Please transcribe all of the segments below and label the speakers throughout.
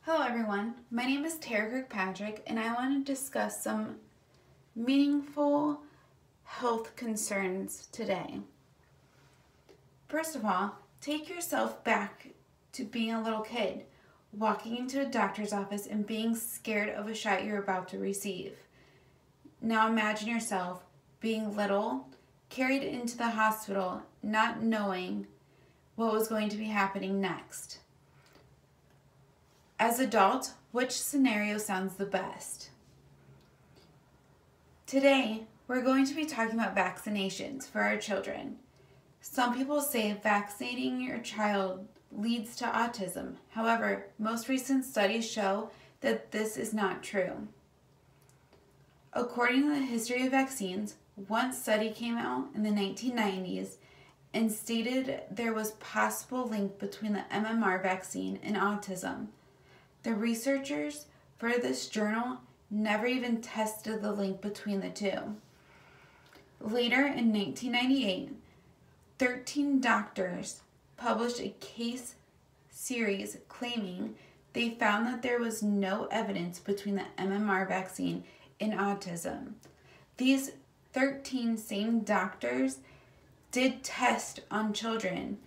Speaker 1: Hello everyone, my name is Tara Kirkpatrick and I want to discuss some meaningful health concerns today. First of all, take yourself back to being a little kid, walking into a doctor's office and being scared of a shot you're about to receive. Now imagine yourself being little, carried into the hospital, not knowing what was going to be happening next. As adults, which scenario sounds the best? Today, we're going to be talking about vaccinations for our children. Some people say vaccinating your child leads to autism. However, most recent studies show that this is not true. According to the history of vaccines, one study came out in the 1990s and stated there was possible link between the MMR vaccine and autism. The researchers for this journal never even tested the link between the two. Later in 1998, 13 doctors published a case series claiming they found that there was no evidence between the MMR vaccine and autism. These 13 same doctors did tests on children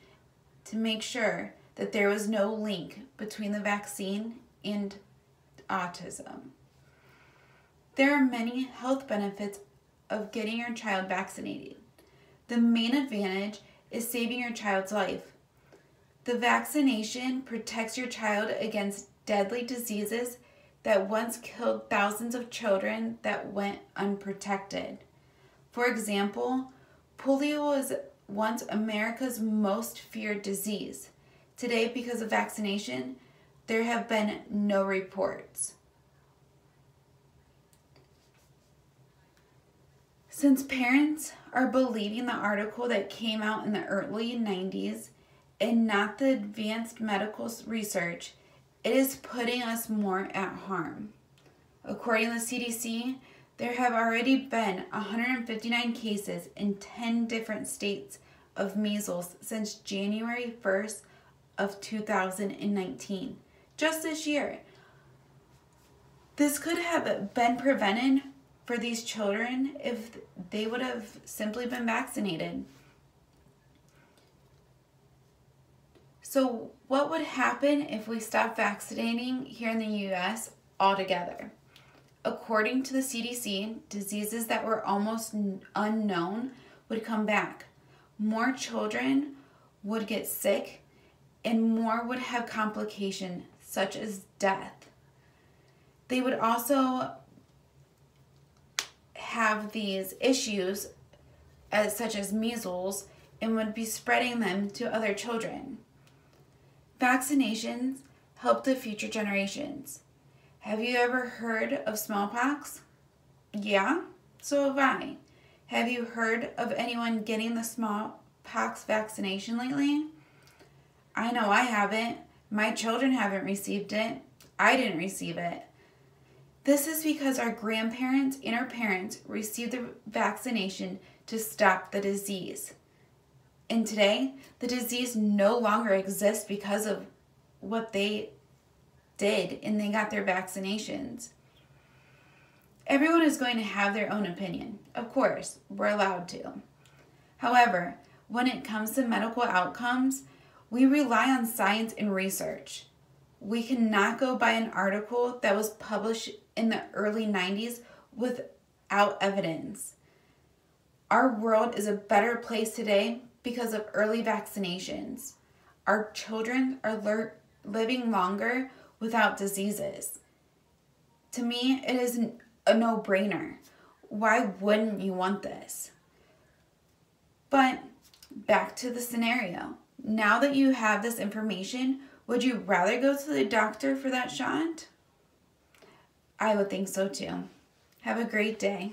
Speaker 1: to make sure that there was no link between the vaccine and autism. There are many health benefits of getting your child vaccinated. The main advantage is saving your child's life. The vaccination protects your child against deadly diseases that once killed thousands of children that went unprotected. For example, polio was once America's most feared disease. Today, because of vaccination, there have been no reports. Since parents are believing the article that came out in the early 90s and not the advanced medical research, it is putting us more at harm. According to the CDC, there have already been 159 cases in 10 different states of measles since January 1st of 2019. Just this year. This could have been prevented for these children if they would have simply been vaccinated. So what would happen if we stopped vaccinating here in the US altogether? According to the CDC, diseases that were almost unknown would come back. More children would get sick and more would have complications such as death. They would also have these issues such as measles and would be spreading them to other children. Vaccinations help the future generations. Have you ever heard of smallpox? Yeah, so have I. Have you heard of anyone getting the smallpox vaccination lately? I know I haven't. My children haven't received it. I didn't receive it. This is because our grandparents and our parents received the vaccination to stop the disease. And today, the disease no longer exists because of what they did and they got their vaccinations. Everyone is going to have their own opinion. Of course, we're allowed to. However, when it comes to medical outcomes, we rely on science and research. We cannot go by an article that was published in the early 90s without evidence. Our world is a better place today because of early vaccinations. Our children are living longer without diseases. To me, it is a no-brainer. Why wouldn't you want this? But back to the scenario. Now that you have this information, would you rather go to the doctor for that shot? I would think so too. Have a great day.